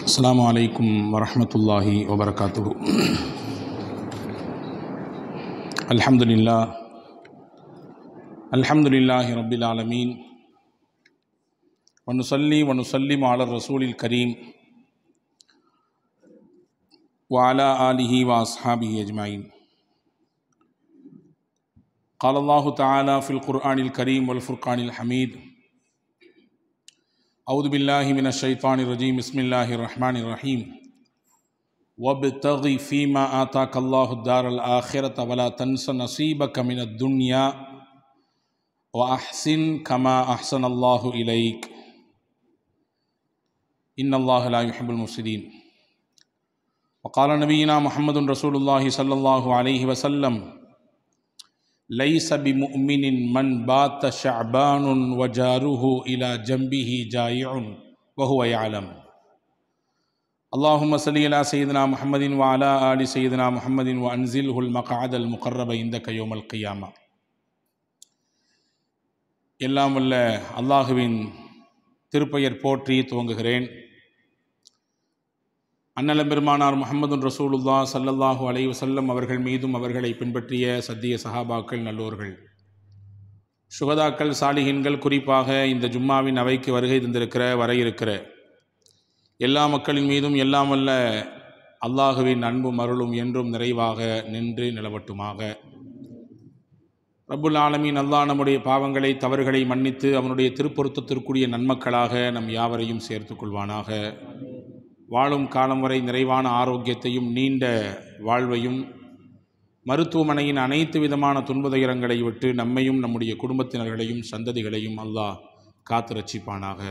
அஸ்ஸலாமு அலைக்கும் வரஹ்மத்துல்லாஹி வபரகாத்துஹு. அல்ஹம்துலில்லாஹி ரப்பில் ஆலமீன் வனுஸல்லி வனுஸல்லிமு அலா ரசூலில் கரீம் வ அலா ஆலிஹி வ அஸ்ஹாபிஹி அஜ்மஈன். قال الله تعالى في القرآن الكريم والفرقان الحميد. أعوذ بالله من الشيطان الرجيم. بسم الله الرحمن الرحيم. وابتغ فيما آتاك الله الدار الآخرة ولا تنس نصيبك من الدنيا وأحسن كما أحسن الله إليك إن الله لا يحب المفسدين. وقال نبينا محمد رسول الله صلى الله عليه وسلم: ليس بمؤمن من بات شعبان وجاره إلى جنبه جائع وهو يعلم. اللهم صل على سيدنا محمد وعلى آل سيدنا محمد وأنزله المقعد المقرب عندك يوم القيامة. எல்லாம் வல்ல அல்லாஹுவின் திருப்பெயர் போற்றி துவங்குகிறேன். அன்னலம் பெருமானார் முஹம்மது ரசூலுல்லாஹ் ஸல்லல்லாஹு அலைஹி வஸல்லம் அவர்கள் மீதும் அவர்களை பின்பற்றிய சத்திய சஹாபாக்கள், நல்லோர்கள், சுகதாக்கள், சாலிஹீன்கள், குறிப்பாக இந்த ஜும்மாவின் அவைக்கு வருகை தந்திருக்கிற வர இருக்கிற எல்லா மக்களின் மீதும் எல்லாம் வல்ல அல்லாஹுவின் அன்பும் அருளும் என்றும் நிறைவாக நின்று நிலவட்டுமாக. ரப்புல் ஆலமீன் அல்லாஹ் நம்முடைய பாவங்களை, தவறுகளை மன்னித்து அவனுடைய திருப்பொருத்தத்திற்குரிய நன்மக்களாக நம் யாவரையும் சேர்த்து கொள்வானாக. வாழும் காலம் வரை நிறைவான ஆரோக்கியத்தையும் நீண்ட வாழ்வையும், மருத்துவமனையின் அனைத்து விதமான துன்பதுயரங்களை விட்டு நம்மையும் நம்முடைய குடும்பத்தினர்களையும் சந்ததிகளையும் அல்லாஹ் காத்து ரட்சிப்பானாக.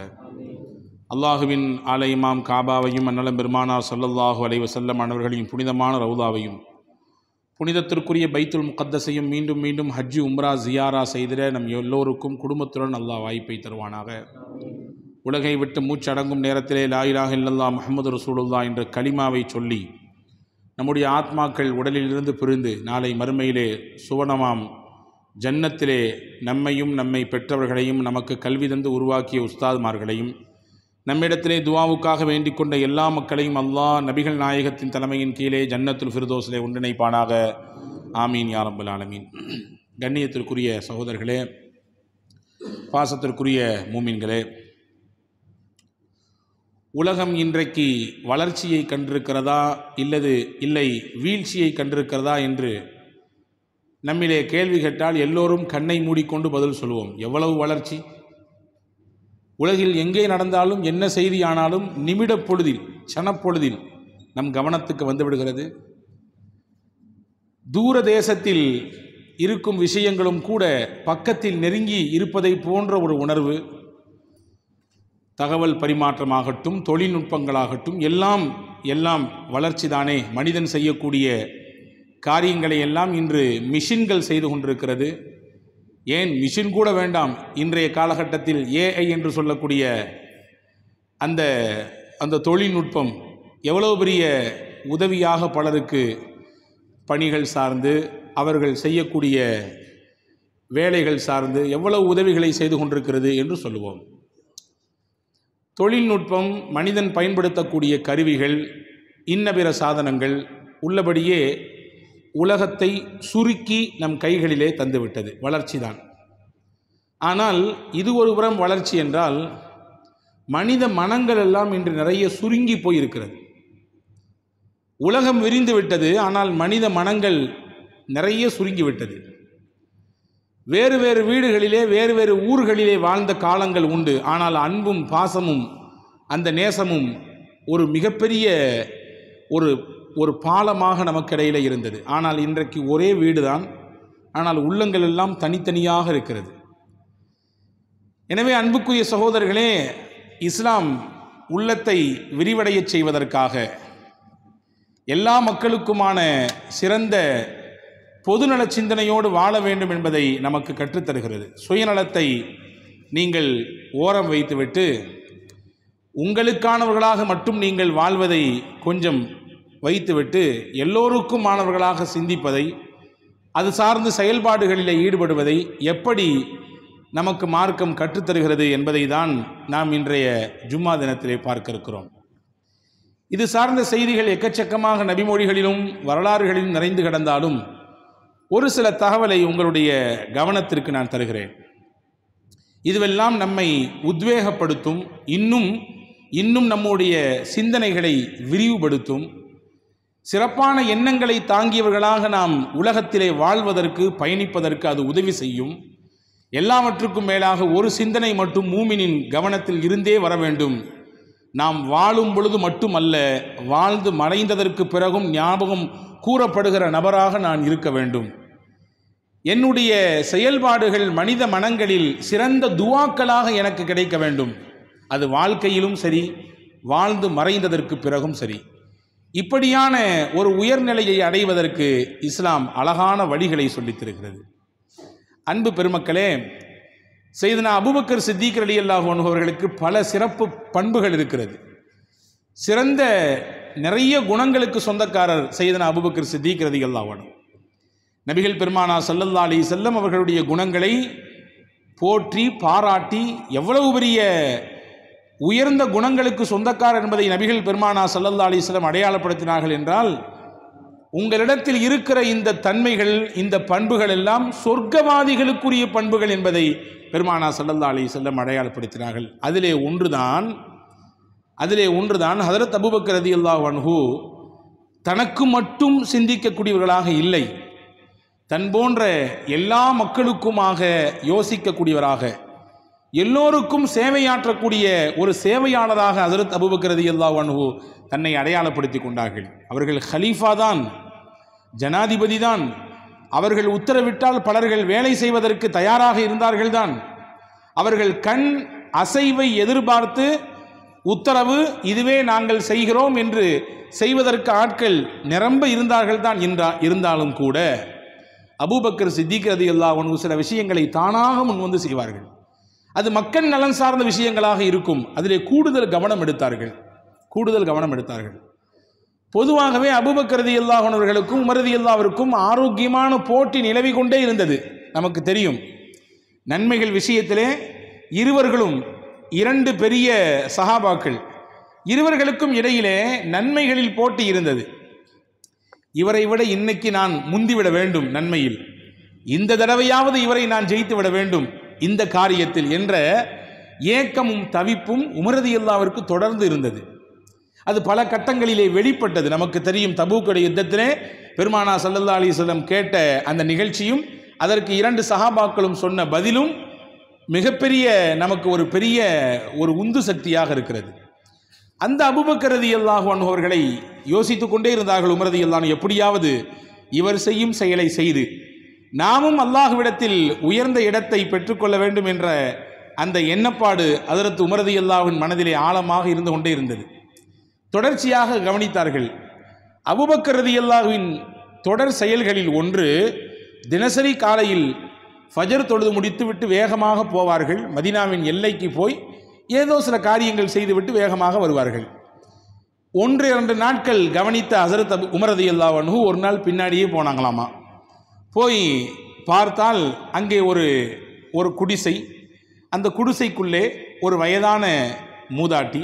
அல்லாஹுவின் ஆலயமாம் காபாவையும் அன்னலம் பெருமானார் ஸல்லல்லாஹு அலைஹி வஸல்லம் அவர்களின் புனிதமான ரவுதாவையும் புனிதத்திற்குரிய பைத்துல் முகத்தஸையும் மீண்டும் மீண்டும் ஹஜ்ஜு உம்ரா ஜியாரா செய்திட நம் எல்லோருக்கும் குடும்பத்துடன் அல்லாஹ் வாய்ப்பை தருவானாக. உலகை விட்டு மூச்சடங்கும் நேரத்திலே லா இலாஹ இல்லல்லாஹ் முஹம்மது ரசூலுல்லாஹ் என்ற கலிமாவை சொல்லி நம்முடைய ஆத்மாக்கள் உடலிலிருந்து பிரிந்து நாளை மறுமையிலே சுவனமாம் ஜன்னத்திலே நம்மையும் நம்மை பெற்றவர்களையும் நமக்கு கல்வி தந்து உருவாக்கிய உஸ்தாத்மார்களையும் நம்மிடத்திலே துவாவுக்காக வேண்டிக் கொண்ட எல்லா மக்களையும் அல்லாஹ் நபிகள் நாயகத்தின் தலைமையின் கீழே ஜன்னத்துல் ஃபிர்தௌஸிலே ஒன்றிணைப்பானாக. ஆமீன் யா ரப்பல் ஆலமீன். கண்ணியத்திற்குரிய சகோதரர்களே, பாசத்திற்குரிய மூமின்களே, உலகம் இன்றைக்கு வளர்ச்சியை கண்டிருக்கிறதா இல்லை வீழ்ச்சியை கண்டிருக்கிறதா என்று நம்மிலே கேள்வி கேட்டால் எல்லோரும் கண்ணை மூடிக்கொண்டு பதில் சொல்லுவோம். எவ்வளவு வளர்ச்சி! உலகில் எங்கே நடந்தாலும் என்ன செய்தி ஆனாலும் நிமிட பொழுதில், சனப்பொழுதில் நம் கவனத்துக்கு வந்துவிடுகிறது. தூர தேசத்தில் இருக்கும் விஷயங்களும் கூட பக்கத்தில் நெருங்கி இருப்பதை போன்ற ஒரு உணர்வு. தகவல் பரிமாற்றமாகட்டும், தொழில்நுட்பங்களாகட்டும், எல்லாம் வளர்ச்சி தானே. மனிதன் செய்யக்கூடிய காரியங்களை எல்லாம் இன்று மிஷின்கள் செய்து கொண்டிருக்கிறது. ஏன் மிஷின் கூட வேண்டாம், இன்றைய காலகட்டத்தில் ஏஐ என்று சொல்லக்கூடிய அந்த தொழில்நுட்பம் எவ்வளவு பெரிய உதவியாக பலருக்கு பணிகள் சார்ந்து, அவர்கள் செய்யக்கூடிய வேலைகள் சார்ந்து எவ்வளவு உதவிகளை செய்து கொண்டிருக்கிறது என்று சொல்லுவோம். தொழில்நுட்பம், மனிதன் பயன்படுத்தக்கூடிய கருவிகள், இன்ன பிற சாதனங்கள் உள்ளபடியே உலகத்தை சுருக்கி நம் கைகளிலே தந்துவிட்டது. வளர்ச்சி தான். ஆனால் இது ஒரு புறம் வளர்ச்சி என்றால், மனித மனங்கள் எல்லாம் இன்று நிறைய சுருங்கி போயிருக்கிறது. உலகம் விரிந்து விட்டது, ஆனால் மனித மனங்கள் நிறைய சுருங்கிவிட்டது. வேறு வேறு வீடுகளிலே, வேறு வேறு ஊர்களிலே வாழ்ந்த காலங்கள் உண்டு. ஆனால் அன்பும் பாசமும் அந்த நேசமும் ஒரு மிகப்பெரிய ஒரு பாலமாக நமக்கிடையில் இருந்தது. ஆனால் இன்றைக்கு ஒரே வீடு தான், ஆனால் உள்ளங்கள் எல்லாம் தனித்தனியாக இருக்கிறது. எனவே அன்புக்குரிய சகோதரர்களே, இஸ்லாம் உள்ளத்தை விரிவடைய செய்வதற்காக எல்லா மக்களுக்குமான சிறந்த பொதுநல சிந்தனையோடு வாழ வேண்டும் என்பதை நமக்கு கற்றுத்தருகிறது. சுயநலத்தை நீங்கள் ஓரம் வைத்துவிட்டு உங்களுக்கானவர்களாக மட்டும் நீங்கள் வாழ்வதை கொஞ்சம் வைத்துவிட்டு எல்லோருக்கும் மாணவர்களாக சிந்திப்பதை, அது சார்ந்து செயல்பாடுகளில் ஈடுபடுவதை எப்படி நமக்கு மார்க்கம் கற்றுத்தருகிறது என்பதை தான் நாம் இன்றைய ஜும்மா தினத்திலே பார்க்க இருக்கிறோம். இது சார்ந்த செய்திகள் எக்கச்சக்கமாக நபிமொழிகளிலும் வரலாறுகளிலும் நிறைந்து கிடந்தாலும் ஒரு சில தகவலை உங்களுடைய கவனத்திற்கு நான் தருகிறேன். இதுவெல்லாம் நம்மை உத்வேகப்படுத்தும், இன்னும் நம்முடைய சிந்தனைகளை விரிவுபடுத்தும், சிறப்பான எண்ணங்களை தாங்கியவர்களாக நாம் உலகத்திலே வாழ்வதற்கு, பயணிப்பதற்கு அது உதவி செய்யும். எல்லாவற்றுக்கும் மேலாக ஒரு சிந்தனை மட்டும் மூமினின் கவனத்தில் இருந்தே வர வேண்டும். நாம் வாழும் பொழுது மட்டுமல்ல, வாழ்ந்து மறைந்ததற்கு பிறகும் ஞாபகம் கூறப்படுகிற நபராக நான் இருக்க வேண்டும். என்னுடைய செயல்பாடுகள் மனித மனங்களில் சிறந்த துவாக்களாக எனக்கு கிடைக்க வேண்டும். அது வாழ்க்கையிலும் சரி, வாழ்ந்து மறைந்ததற்கு பிறகும் சரி. இப்படியான ஒரு உயர்நிலையை அடைவதற்கு இஸ்லாம் அழகான வழிகளை சொல்லித் தருகிறது. அன்பு பெருமக்களே, சையதுனா அபூபக்கர் சித்திக் ரலியல்லாஹு அன்ஹு அவர்களுக்கு பல சிறப்பு பண்புகள் இருக்கிறது. சிறந்த நிறைய குணங்களுக்கு சொந்தக்காரர் சையதுனா அபூபக்கர் சித்திக் ரலியல்லாஹு அன்ஹு. நபிகள் பெருமானார் ஸல்லல்லாஹு அலைஹி வஸல்லம் அவர்களுடைய குணங்களை போற்றி பாராட்டி எவ்வளவு பெரிய உயர்ந்த குணங்களுக்கு சொந்தக்காரர் என்பதை நபிகள் பெருமானார் ஸல்லல்லாஹு அலைஹி வஸல்லம் அடையாளப்படுத்தினார்கள் என்றால், உங்களிடத்தில் இருக்கிற இந்த தன்மைகள், இந்த பண்புகள் எல்லாம் சொர்க்கவாதிகளுக்குரிய பண்புகள் என்பதை பெருமானார் ஸல்லல்லாஹு அலைஹி வஸல்லம் அடையாளப்படுத்தினார்கள். அதிலே ஒன்றுதான் ஹதரத் அபூபக்கர் ரலியல்லாஹு அன்ஹு தனக்கு மட்டும் சிந்திக்கக்கூடியவர்களாக இல்லை, தன் போன்ற எல்லா மக்களுக்குமாக யோசிக்கக்கூடியவராக, எல்லோருக்கும் சேவையாற்றக்கூடிய ஒரு சேவையாளராக ஹஜ்ரத் அபூபக்கர் ரலியல்லாஹு அன்ஹு தன்னை அடையாளப்படுத்தி கொண்டார்கள். அவர்கள் ஹலீஃபா தான், ஜனாதிபதி தான். அவர்கள் உத்தரவிட்டால் பலர்கள் வேலை செய்வதற்கு தயாராக இருந்தார்கள் தான். அவர்கள் கண் அசைவை எதிர்பார்த்து உத்தரவு, இதுவே நாங்கள் செய்கிறோம் என்று செய்வதற்கு ஆட்கள் நிரம்ப இருந்தார்கள் தான். இருந்தாலும் கூட அபூபக்கர் சித்திக் ரலியல்லாஹு அன்ஹு சில விஷயங்களை தானாக முன்வந்து செய்வார்கள். அது மக்கள் நலன் சார்ந்த விஷயங்களாக இருக்கும். அதிலே கூடுதல் கவனம் எடுத்தார்கள். பொதுவாகவே அபூபக்கர் ரலியல்லாஹு அன்ஹு அவர்களுக்கும் உமர் ரலியல்லாஹு அன்ஹுவிற்கும் ஆரோக்கியமான போட்டி நிலவி கொண்டே இருந்தது. நமக்கு தெரியும், நன்மைகள் விஷயத்திலே இருவர்களும், இரண்டு பெரிய சஹாபாக்கள், இருவர்களுக்கும் இடையிலே நன்மைகளில் போட்டி இருந்தது. இவரை விட இன்னைக்கு நான் முந்திவிட வேண்டும் நன்மையில், இந்த தடவையாவது இவரை நான் ஜெயித்து விட வேண்டும் இந்த காரியத்தில் என்ற ஏக்கமும் தவிப்பும் உமர் ரலியல்லாஹு அன்ஹுவிற்கு தொடர்ந்து இருந்தது. அது பல கட்டங்களிலே வெளிப்பட்டது. நமக்கு தெரியும், தபூக்குடைய யுத்தத்திலே பெருமானார் ஸல்லல்லாஹு அலைஹி வஸல்லம் கேட்ட அந்த நிகழ்ச்சியும் அதற்கு இரண்டு சஹாபாக்களும் சொன்ன பதிலும் மிகப்பெரிய நமக்கு ஒரு பெரிய ஒரு உந்து சக்தியாக இருக்கிறது. அந்த அபூபக்கர் ரலியல்லாஹு அன்ஹு அவர்களை யோசித்துக் கொண்டே இருந்தார்கள் உமர் ரலியல்லாஹு அன்ஹு, எப்படியாவது இவர் செய்யும் செயலை செய்து நாமும் அல்லாஹ்விடத்தில் உயர்ந்த இடத்தை பெற்றுக்கொள்ள வேண்டும் என்ற அந்த எண்ணப்பாடு ஹஜ்ரத் உமர் ரலியல்லாஹு அன்ஹு மனதிலே ஆழமாக இருந்து கொண்டே இருந்தது. தொடர்ச்சியாக கவனித்தார்கள். அபூபக்கர் ரலியல்லாஹுவின் தொடர் செயல்களில் ஒன்று, தினசரி காலையில் ஃபஜர் தொழுது முடித்துவிட்டு வேகமாக போவார்கள். மதீனாவின் எல்லைக்கு போய் ஏதோ சில காரியங்கள் செய்துவிட்டு வேகமாக வருவார்கள். 1-2 நாட்கள் கவனித்த ஹஜ்ரத் உமர் ரலியல்லாஹு அன்ஹு ஒரு நாள் பின்னாடியே போனாங்களாமா. போய் பார்த்தால் அங்கே ஒரு குடிசை, அந்த குடிசைக்குள்ளே ஒரு வயதான மூதாட்டி,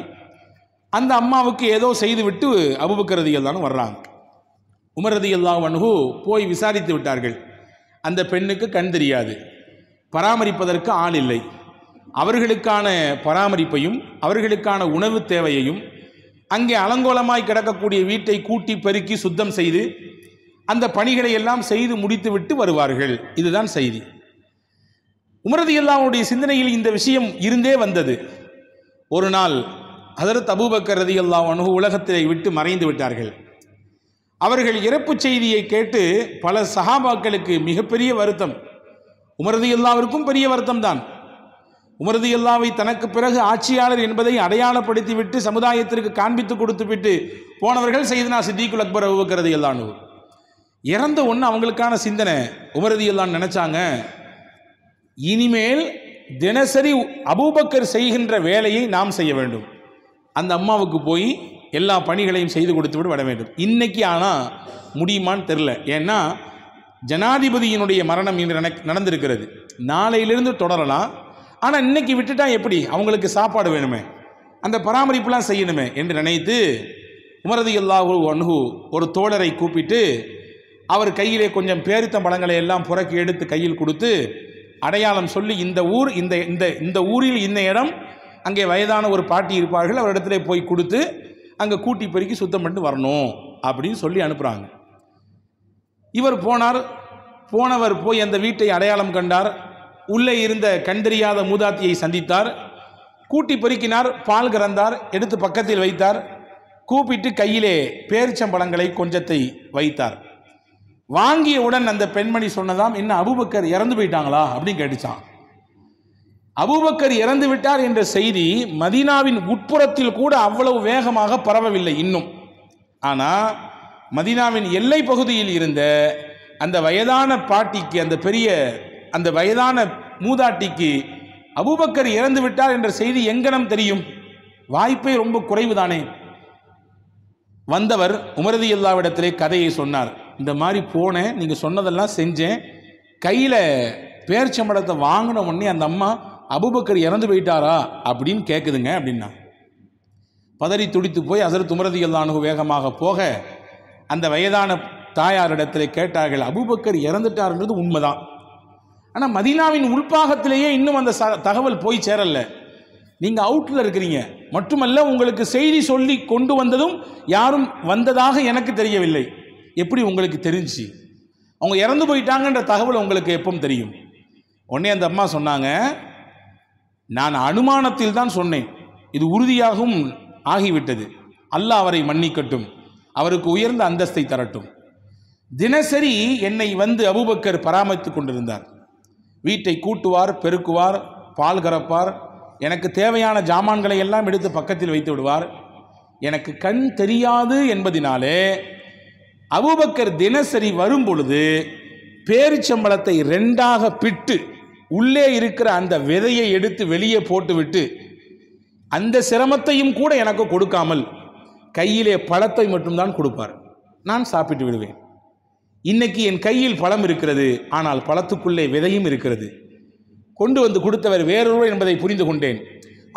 அந்த அம்மாவுக்கு ஏதோ செய்துவிட்டு அபூபக்கர் ரலியல்லாஹு அன்ஹு வர்றாங்க. உமர் ரலியல்லாஹு அன்ஹு போய் விசாரித்து விட்டார்கள். அந்த பெண்ணுக்கு கண் தெரியாது, பராமரிப்பதற்கு ஆள் இல்லை. அவர்களுக்கான பராமரிப்பையும் அவர்களுக்கான உணவு தேவையையும் அங்கே அலங்கோலமாய் கிடக்கக்கூடிய வீட்டை கூட்டி பெருக்கி சுத்தம் செய்து அந்த பணிகளை எல்லாம் செய்து முடித்துவிட்டு வருவார்கள். இதுதான் செய்தி. உமர் ரலியல்லாஹு அன்ஹுடைய சிந்தனையில் இந்த விஷயம் இருந்தே வந்தது. ஒரு நாள் ஹஜ்ரத் அபூபக்கர் ரலியல்லாஹு அன்ஹு உலகத்தை விட்டு மறைந்து விட்டார்கள். அவர்கள் இறப்பு செய்தியை கேட்டு பல சஹாபாக்களுக்கு மிகப்பெரிய வருத்தம். உமர் ரலியல்லாஹு அன்ஹுவிற்கும் பெரிய வருத்தம் தான். உமர் ரலியல்லாஹு அன்ஹு தனக்கு பிறகு ஆட்சியாளர் என்பதை அடையாளப்படுத்திவிட்டு சமுதாயத்திற்கு காண்பித்து கொடுத்துவிட்டு போனவர்கள் சையதுனா சித்திகுல் அக்பர் அபூபக்கர் ரலியல்லாஹு அன்ஹு. இறந்த ஒன்று அவங்களுக்கான சிந்தனை. உமர் ரலியல்லாஹு அன்ஹு நினைச்சாங்க, இனிமேல் தினசரி அபூபக்கர் செய்கின்ற வேலையை நாம் செய்ய வேண்டும். அந்த அம்மாவுக்கு போய் எல்லா பணிகளையும் செய்து கொடுத்து விட்டு வர வேண்டும். இன்னைக்கு ஆனால் முடியுமான்னு தெரில. ஏன்னா ஜனாதிபதியினுடைய மரணம் இன்று நடந்திருக்கிறது, நாளையிலிருந்து தொடரலாம். ஆனால் இன்னைக்கு விட்டுட்டா எப்படி, அவங்களுக்கு சாப்பாடு வேணுமே, அந்த பராமரிப்புலாம் செய்யணுமே என்று நினைத்து உமர் ரலியல்லாஹு அன்ஹு ஒரு தோழரை கூப்பிட்டு அவர் கையிலே கொஞ்சம் பேரித்த பழங்களை எல்லாம் புறக்கி எடுத்து கையில் கொடுத்து அடையாளம் சொல்லி, இந்த ஊர் இந்த இந்த இந்த ஊரில் இந்த இடம், அங்கே வயதான ஒரு பாட்டி இருப்பார்கள், அவரிடத்துல போய் கொடுத்து அங்கே கூட்டி பெருக்கி சுத்தம் பண்ணிட்டு வரணும் அப்படின்னு சொல்லி அனுப்புகிறாங்க. இவர் போனார். போனவர் போய் அந்த வீட்டை அடையாளம் கண்டார். உள்ளே இருந்த கண்டறியாத மூதாத்தியை சந்தித்தார். கூட்டி பெருக்கினார், பால் கறந்தார், எடுத்து பக்கத்தில் வைத்தார். கூப்பிட்டு கையிலே பேரிச்சம்பழங்களை கொஞ்சத்தை வைத்தார். வாங்கியவுடன் அந்த பெண்மணி சொன்னதாம், என்ன அபூபக்கர் இறந்து போயிட்டாங்களா அப்படின்னு கேட்டுச்சான். அபூபக்கர் இறந்து விட்டார் என்ற செய்தி மதீனாவின் உட்புறத்தில் கூட அவ்வளவு வேகமாக பரவவில்லை இன்னும். ஆனால் மதீனாவின் எல்லை பகுதியில் இருந்த அந்த வயதான பாட்டிக்கு, அந்த வயதான மூதாட்டிக்கு அபூபக்கர் இறந்து விட்டார் என்ற செய்தி எங்கனம் தெரியும்? வாய்ப்பே ரொம்ப குறைவுதானே. வந்தவர் உமர் ரலியல்லாஹுவிடத்திலே கதையை சொன்னார். இந்த மாதிரி போனேன், நீங்கள் சொன்னதெல்லாம் செஞ்சேன், கையில் பேரிச்சம்பழத்தை வாங்கின உடனே அந்த அம்மா அபூபக்கர் இறந்து போயிட்டாரா அப்படின்னு கேட்குதுங்க அப்படின்னா. பதறி துடித்து போய் ஹஸரத் உமர் ரலியல்லாஹு அன்ஹு வேகமாக போக அந்த வயதான தாயாரிடத்தில் கேட்டார்கள். அபூபக்கர் இறந்துட்டார்ன்றது உண்மைதான், ஆனால் மதீனாவின் உள்பாகத்திலேயே இன்னும் அந்த தகவல் போய் சேரல. நீங்கள் அவுட்டில் இருக்கிறீங்க, மட்டுமல்ல உங்களுக்கு செய்தி சொல்லி கொண்டு வந்ததும் யாரும் வந்ததாக எனக்கு தெரியவில்லை. எப்படி உங்களுக்கு தெரிஞ்சு? அவங்க இறந்து போயிட்டாங்கன்ற தகவல் உங்களுக்கு எப்போ தெரியும்? உடனே அந்த அம்மா சொன்னாங்க, நான் அனுமானத்தில் தான் சொன்னேன், இது உறுதியாகவும் ஆகிவிட்டது. அல்லாஹ் அவரை மன்னிக்கட்டும், அவருக்கு உயர்ந்த அந்தஸ்தை தரட்டும். தினசரி என்னை வந்து அபூபக்கர் பராமரித்து கொண்டிருந்தார். வீட்டை கூட்டுவார், பெருக்குவார், பால் கறப்பார், எனக்கு தேவையான ஜாமான்களை எல்லாம் எடுத்து பக்கத்தில் வைத்து விடுவார். எனக்கு கண் தெரியாது என்பதினாலே அபூபக்கர் தினசரி வரும் பொழுது பேரிச்சம்பழத்தை ரெண்டாக பிட்டு உள்ளே இருக்கிற அந்த விதையை எடுத்து வெளியே போட்டுவிட்டு அந்த சிரமத்தையும் கூட எனக்கு கொடுக்காமல் கையிலே பழத்தை மட்டும்தான் கொடுப்பார். நான் சாப்பிட்டு விடுவேன். இன்னைக்கு என் கையில் பழம் இருக்கிறது, ஆனால் பழத்துக்குள்ளே விதையும் இருக்கிறது. கொண்டு வந்து கொடுத்தவர் வேறொருவர் என்பதை புரிந்து கொண்டேன்.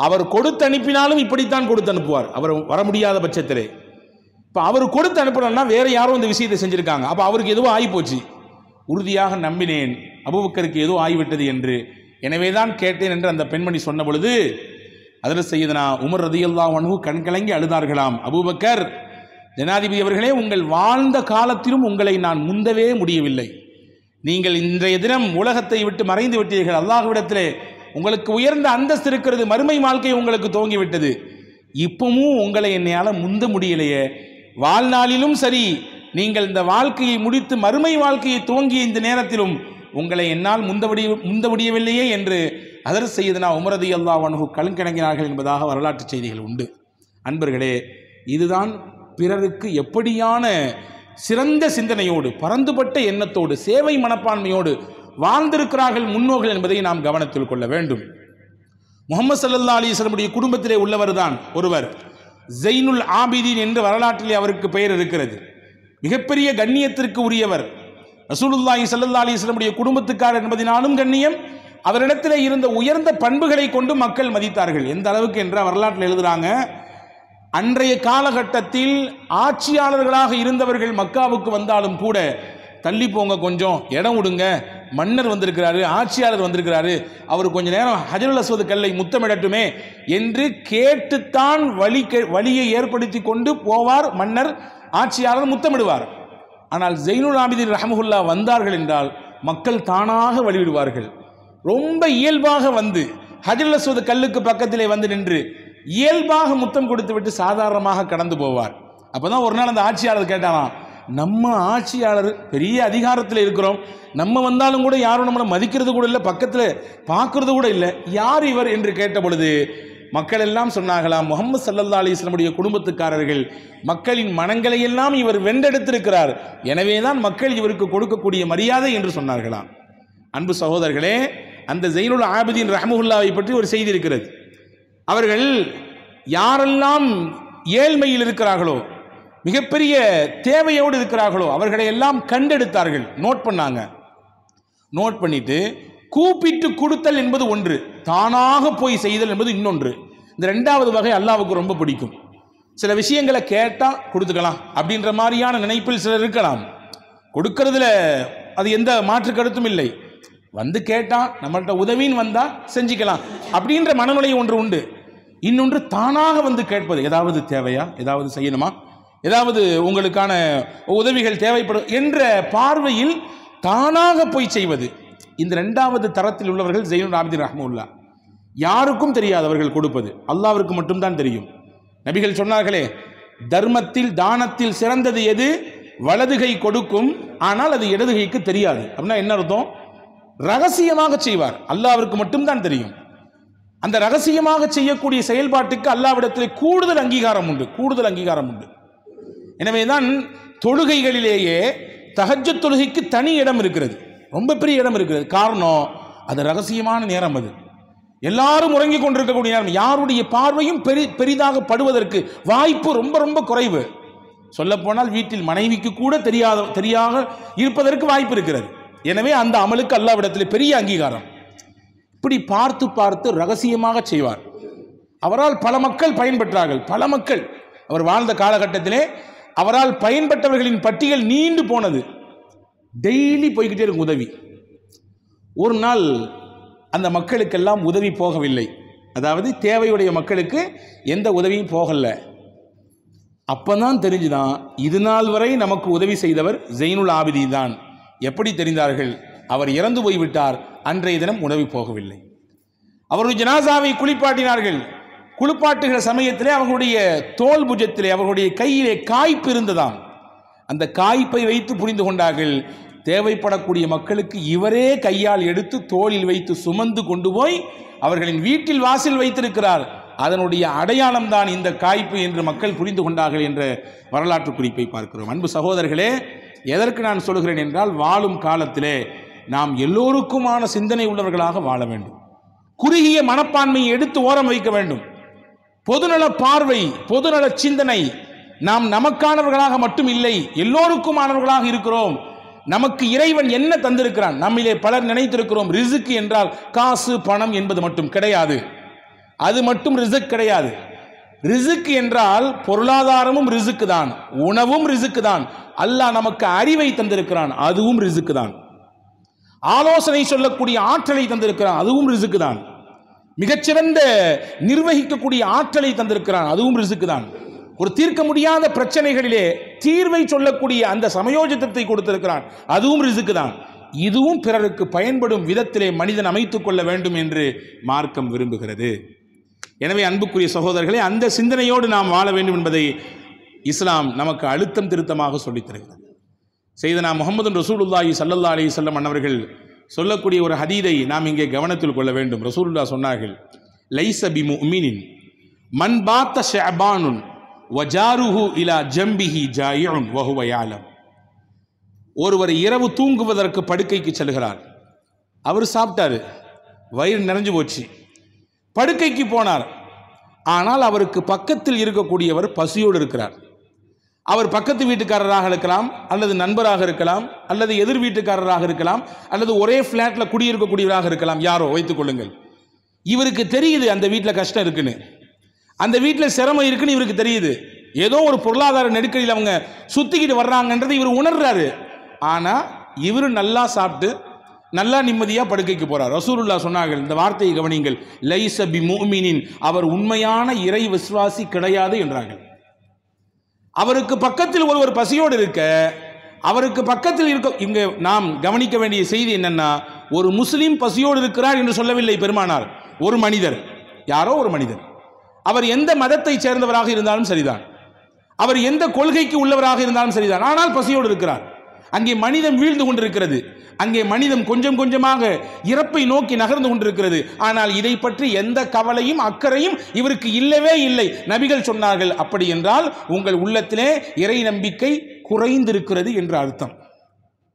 அவர் கொடுத்து அனுப்பினாலும் இப்படித்தான் கொடுத்து அனுப்புவார், அவர் வர முடியாத பட்சத்திலே. இப்போ அவர் கொடுத்து அனுப்பணும்னா வேற யாரும் இந்த விஷயத்தை செஞ்சிருக்காங்க, அப்போ அவருக்கு எதுவும் ஆகிப்போச்சு. உறுதியாக நம்பினேன் அபூபக்கருக்கு ஏதோ ஆகிவிட்டது என்று. எனவே தான் கேட்டேன் என்று அந்த பெண்மணி சொன்ன பொழுது அதில் செய்தனா உமர் ரலியல்லாஹு அன்ஹு கண்கலங்கி அழுதார்களாம். அபூபக்கர், ஜனாதிபதி அவர்களே, உங்கள் வாழ்ந்த காலத்திலும் உங்களை நான் முந்தவே முடியவில்லை. நீங்கள் இன்றைய தினம் உலகத்தை விட்டு மறைந்து விட்டீர்கள். அல்லாஹ்விடத்திலே உங்களுக்கு உயர்ந்த அந்தஸ்து இருக்கிறது, மறுமை வாழ்க்கை உங்களுக்கு துவங்கிவிட்டது. இப்பவும் உங்களை என்னையால் முந்த முடியலையே. வாழ்நாளிலும் சரி, நீங்கள் இந்த வாழ்க்கையை முடித்து மறுமை வாழ்க்கையை துவங்கிய இந்த நேரத்திலும் உங்களை என்னால் முந்த முடியவில்லையே என்று ஹதரத் சையதுனா உமர் ரலியல்லாஹு அன்ஹு கலங்கினார்கள் என்பதாக வரலாற்று செய்திகள் உண்டு. அன்பர்களே, இதுதான் பிறருக்கு எப்படியான சிறந்த சிந்தனையோடு, பரந்துபட்ட எண்ணத்தோடு, சேவை மனப்பான்மையோடு வாழ்ந்திருக்கிறார்கள் முன்னோர்கள் என்பதை நாம் கவனத்தில் கொள்ள வேண்டும். முஹம்மது ஸல்லல்லாஹு அலைஹி வஸல்லம் குடும்பத்திலே உள்ளவர் தான் ஒருவர், ஸைனுல் ஆபிதீன் என்று வரலாற்றிலே அவருக்கு பெயர் இருக்கிறது. மிகப்பெரிய கண்ணியத்திற்கு உரியவர். ரசூலுல்லாஹி ஸல்லல்லாஹு அலைஹி வஸல்லம் குடும்பத்துக்காரர் என்பதினாலும் கண்ணியம், அவரிடத்திலே இருந்த உயர்ந்த பண்புகளை கொண்டு மக்கள் மதித்தார்கள். எந்த அளவுக்கு என்ற வரலாற்றில் எழுதுறாங்க, அன்றைய காலகட்டத்தில் ஆட்சியாளர்களாக இருந்தவர்கள் மக்காவுக்கு வந்தாலும் கூட தள்ளி போங்க, கொஞ்சம் இடம் விடுங்க, மன்னர் வந்திருக்கிறாரு, ஆட்சியாளர் வந்திருக்கிறாரு, அவர் கொஞ்ச நேரம் ஹஜருல் அஸ்வத் கல்லை முத்தமிடட்டுமே என்று கேட்டுத்தான் வழியை ஏற்படுத்தி கொண்டு போவார் மன்னர், ஆட்சியாளர் முத்தமிடுவார். ஆனால் ஸைனுல் ஆபிதீன் ரஹ்மஹுல்லா வந்தார்கள் என்றால் மக்கள் தானாக வழிவிடுவார்கள். ரொம்ப இயல்பாக வந்து ஹஜருல் அஸ்வத் கல்லுக்கு பக்கத்திலே வந்து நின்று இயல்பாக முத்தம் கொடுத்து விட்டு சாதாரணமாக கடந்து போவார். அப்போதான் ஒரு நாள் அந்த ஆட்சியாளர் கேட்டாராம், நம்ம ஆட்சியாளர் பெரிய அதிகாரத்தில் இருக்கிறோம், நம்ம வந்தாலும் கூட யாரும் நம்மளை மதிக்கிறது கூட இல்லை, பக்கத்தில் பார்க்கறது கூட இல்லை, யார் இவர் என்று கேட்ட பொழுது மக்கள் எல்லாம் சொன்னார்களாம், முஹம்மது ஸல்லல்லாஹு அலைஹி வஸல்லம் குடும்பத்துக்காரர்கள், மக்களின் மனங்களை எல்லாம் இவர் வென்றெடுத்திருக்கிறார், எனவே தான் மக்கள் இவருக்கு கொடுக்கக்கூடிய மரியாதை என்று சொன்னார்களாம். அன்பு சகோதரர்களே, அந்த ஸைனுல் ஆபிதீன் ரஹ்மஹுல்லாவை பற்றி ஒரு செய்தி இருக்கிறது. அவர்கள் யாரெல்லாம் ஏழ்மையில் இருக்கிறார்களோ, மிகப்பெரிய தேவையோடு இருக்கிறார்களோ அவர்களை எல்லாம் கண்டெடுத்தார்கள், நோட் பண்ணாங்க. நோட் பண்ணிட்டு கூப்பிட்டு கொடுத்தல் என்பது ஒன்று, தானாக போய் செய்தல் என்பது இன்னொன்று. இந்த ரெண்டாவது வகை அல்லாஹ்வுக்கு ரொம்ப பிடிக்கும். சில விஷயங்களை கேட்டால் கொடுத்துக்கலாம் அப்படின்ற மாதிரியான நினைப்பில் சிலர் இருக்கலாம். கொடுக்கறதுல அது எந்த மாற்று கருத்தும் இல்லை. வந்து கேட்டால் நம்மள்கிட்ட உதவின்னு வந்தால் செஞ்சுக்கலாம் அப்படின்ற மனநிலை ஒன்று உண்டு. இன்னொன்று தானாக வந்து கேட்பது, ஏதாவது தேவையா, ஏதாவது செய்யணுமா, ஏதாவது உங்களுக்கான உதவிகள் தேவைப்படும் என்ற பார்வையில் தானாக போய் செய்வது. இந்த ரெண்டாவது தரத்தில் உள்ளவர்கள் ஸைனுல் ஆபிதீன் ரஹ்மத்துல்லாஹ். யாருக்கும் தெரியாது அவர்கள் கொடுப்பது, அல்லாஹ்விற்கு மட்டும்தான் தெரியும். நபிகள் சொன்னார்களே, தர்மத்தில் தானத்தில் சிறந்தது எது? வலதுகை கொடுக்கும், ஆனால் அது இடதுகைக்கு தெரியாது. அப்படின்னா என்ன அர்த்தம்? ரகசியமாக செய்வார், அல்லாஹ்விற்கு மட்டும்தான் தெரியும். அந்த ரகசியமாக செய்யக்கூடிய செயல்பாட்டுக்கு அல்லாஹ்விடத்தில் கூடுதல் அங்கீகாரம் உண்டு, கூடுதல் அங்கீகாரம் உண்டு. எனவேதான் தொழுகைகளிலேயே தஹஜ்ஜுத் தொழுகைக்கு தனி இடம் இருக்கிறது, ரொம்ப பெரிய இடம் இருக்கிறது. காரணம், அது ரகசியமான நேரம், அது எல்லாரும் உறங்கிக் கொண்டிருக்கக்கூடிய நேரம். யாருடைய பார்வையும் பெரிதாக படுவதற்கு வாய்ப்பு ரொம்ப ரொம்ப குறைவு. சொல்லப்போனால் வீட்டில் மனைவிக்கு கூட தெரியாக இருப்பதற்கு வாய்ப்பு இருக்கிறது. எனவே அந்த அமலுக்கு அல்லாஹ்விடத்தில் பெரிய அங்கீகாரம். இப்படி பார்த்து பார்த்து ரகசியமாக செய்வார். அவரால் பல மக்கள் பயன்பெற்றார்கள், பல மக்கள். அவர் வாழ்ந்த காலகட்டத்திலே அவரால் பயன்பெற்றவர்களின் பட்டியல் நீண்டு போனது. டெய்லி போய்கிட்டே இருக்கும் உதவி. ஒரு நாள் அந்த மக்களுக்கெல்லாம் உதவி போகவில்லை, அதாவது தேவையுடைய மக்களுக்கு எந்த உதவியும் போகல. அப்பதான் தெரிஞ்சுதான் இது நாள் வரை நமக்கு உதவி செய்தவர் ஸைனுல் ஆபிதீன் தான். எப்படி தெரிந்தார்கள்? அவர் இறந்து போய்விட்டார், அன்றைய தினம் உதவி போகவில்லை. அவருடைய ஜனாசாவை குளிப்பாட்டினார்கள். குளிப்பாட்டுகிற சமயத்திலே அவர்களுடைய தோல் புஜத்திலே, அவர்களுடைய கையிலே காய்ப்பு இருந்ததாம். அந்த காய்ப்பை வைத்து புரிந்து கொண்டார்கள், தேவைப்படக்கூடிய மக்களுக்கு இவரே கையால் எடுத்து தோளில் வைத்து சுமந்து கொண்டு போய் அவர்களின் வீட்டில் வாசல் வைத்திருக்கிறார், அதனுடைய அடையாளம் தான் இந்த காய்ப்பு என்று மக்கள் புரிந்து கொண்டார்கள் என்ற வரலாற்று குறிப்பை பார்க்கிறோம். அன்பு சகோதரர்களே, எதற்கு நான் சொல்கிறேன் என்றால், வாழும் காலத்திலே நாம் எல்லோருக்குமான சிந்தனை உள்ளவர்களாக வாழ வேண்டும். குறுகிய மனப்பான்மையை எடுத்து ஓரம் வைக்க வேண்டும். பொதுநல பார்வை, பொதுநல சிந்தனை. நாம் நமக்கானவர்களாக மட்டும் இல்லை, எல்லோருக்குமானவர்களாக இருக்கிறோம். நமக்கு இறைவன் என்ன தந்திருக்கிறான்? நம்மிலே பலர் நினைத்திருக்கிறோம் ரிஸ்க் என்றால் காசு பணம் என்பது மட்டும். கிடையாது, அது மட்டும் ரிஸ்க் கிடையாது. ரிஸ்க் என்றால் பொருளாதாரமும் ரிஸ்க் தான், உணவும் ரிஸ்க் தான். அல்லாஹ் நமக்கு அறிவை தந்திருக்கிறான், அதுவும் ரிஸ்க் தான். ஆலோசனை சொல்லக்கூடிய ஆற்றலை தந்திருக்கிறான், அதுவும் ரிஸ்க் தான். மிகச்சிறந்த நிர்வகிக்கக்கூடிய ஆற்றலை தந்திருக்கிறான், அதுவும் ரிஸ்க் தான். ஒரு தீர்க்க முடியாத பிரச்சனைகளிலே தீர்வை சொல்லக்கூடிய அந்த சமயோஜிதத்தை கொடுத்திருக்கிறான், அதுவும் ரிஸ்க் தான். இதுவும் பிறருக்கு பயன்படும் விதத்திலே மனிதன் அமைத்துக் கொள்ள வேண்டும் என்று மார்க்கம் விரும்புகிறது. எனவே அன்புக்குரிய சகோதரர்களே, அந்த சிந்தனையோடு நாம் வாழ வேண்டும் என்பதை இஸ்லாம் நமக்கு அழுத்தம் திருத்தமாக சொல்லித் தருகிறது. செய்தனா முஹம்மது ரசூலுல்லாஹி ஸல்லல்லாஹு அலைஹி வஸல்லம் அன்னவர்கள் சொல்லக்கூடிய ஒரு ஹதீதை நாம் இங்கே கவனத்தில் கொள்ள வேண்டும். ரசூலுல்லாஹ் சொன்னார்கள், லைஸ பிமுமினின் மன் பாத்த ஷஅபானுன் வஜாருஹு இலா ஜம்பிஹி ஜாயிஉன் வஹுவ யஅலம். ஒருவர் இரவு தூங்குவதற்கு படுக்கைக்கு செல்கிறார். அவர் சாப்பிட்டாரு, வயிறு நிறைஞ்சு போச்சு, படுக்கைக்கு போனார். ஆனால் அவருக்கு பக்கத்தில் இருக்கக்கூடியவர் பசியோடு இருக்கிறார். அவர் பக்கத்து வீட்டுக்காரராக இருக்கலாம், அல்லது நண்பராக இருக்கலாம், அல்லது எதிர் வீட்டுக்காரராக இருக்கலாம், அல்லது ஒரே ஃப்ளாட்ல குடியிருக்கக்கூடியவராக இருக்கலாம், யாரோ வைத்துக் கொள்ளுங்கள். இவருக்கு தெரியுது அந்த வீட்டில் கஷ்டம் இருக்குன்னு, அந்த வீட்டில் சிரமம் இருக்குன்னு இவருக்கு தெரியுது. ஏதோ ஒரு பொருளாதார நெருக்கடியில் அவங்க சுத்திக்கிட்டு வர்றாங்கன்றது இவர் உணர்றாரு. ஆனால் இவரு நல்லா சாப்பிட்டு நல்லா நிம்மதியாக படுக்கைக்கு போறார். ரசூலுல்லாஹ் சொன்னார்கள், இந்த வார்த்தையை கவனிங்கள், லைஸ பிமுமினின், அவர் உண்மையான இறை விசுவாசி கிடையாது என்றார்கள். அவருக்கு பக்கத்தில் ஒருவர் பசியோடு இருக்க, அவருக்கு பக்கத்தில் இருக்க, இங்கே நாம் கவனிக்க வேண்டிய செய்தி என்னன்னா, ஒரு முஸ்லீம் பசியோடு இருக்கிறார் என்று சொல்லவில்லை பெருமானார். ஒரு மனிதர், யாரோ ஒரு மனிதர், அவர் எந்த மதத்தை சேர்ந்தவராக இருந்தாலும் சரிதான், அவர் எந்த கொள்கைக்கு உள்ளவராக இருந்தாலும் சரிதான், ஆனால் பசியோடு இருக்கிறார். அங்கே மனிதம் வீழ்ந்து கொண்டிருக்கிறது, அங்கே மனிதம் கொஞ்சம் கொஞ்சமாக இறப்பை நோக்கி நகர்ந்து கொண்டிருக்கிறது. ஆனால் இதை பற்றி எந்த கவலையும் அக்கறையும் இவருக்கு இல்லவே இல்லை. நபிகள் சொன்னார்கள், அப்படி என்றால் உங்கள் உள்ளத்திலே இறை நம்பிக்கை குறைந்திருக்கிறது என்று அர்த்தம்.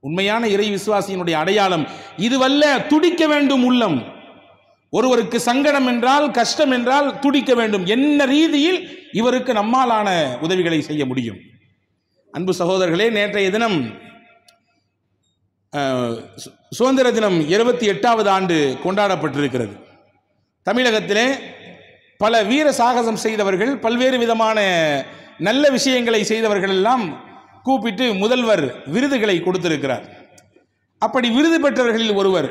உண்மையான இறை விசுவாசியினுடைய அடையாளம் இதுவல்ல, துடிக்க வேண்டும் உள்ளம். ஒருவருக்கு சங்கடம் என்றால், கஷ்டம் என்றால் துடிக்க வேண்டும். என்ன ரீதியில் இவருக்கு நம்மாலான உதவிகளை செய்ய முடியும்? அன்பு சகோதரர்களே, நேற்றைய தினம் சுதந்திர தினம் 78வது ஆண்டு கொண்டாடப்பட்டிருக்கிறது. தமிழகத்திலே பல வீர சாகசம் செய்தவர்கள், பல்வேறு விதமான நல்ல விஷயங்களை செய்தவர்கள் எல்லாம் கூப்பிட்டு முதல்வர் விருதுகளை கொடுத்திருக்கிறார். அப்படி விருது பெற்றவர்களில் ஒருவர்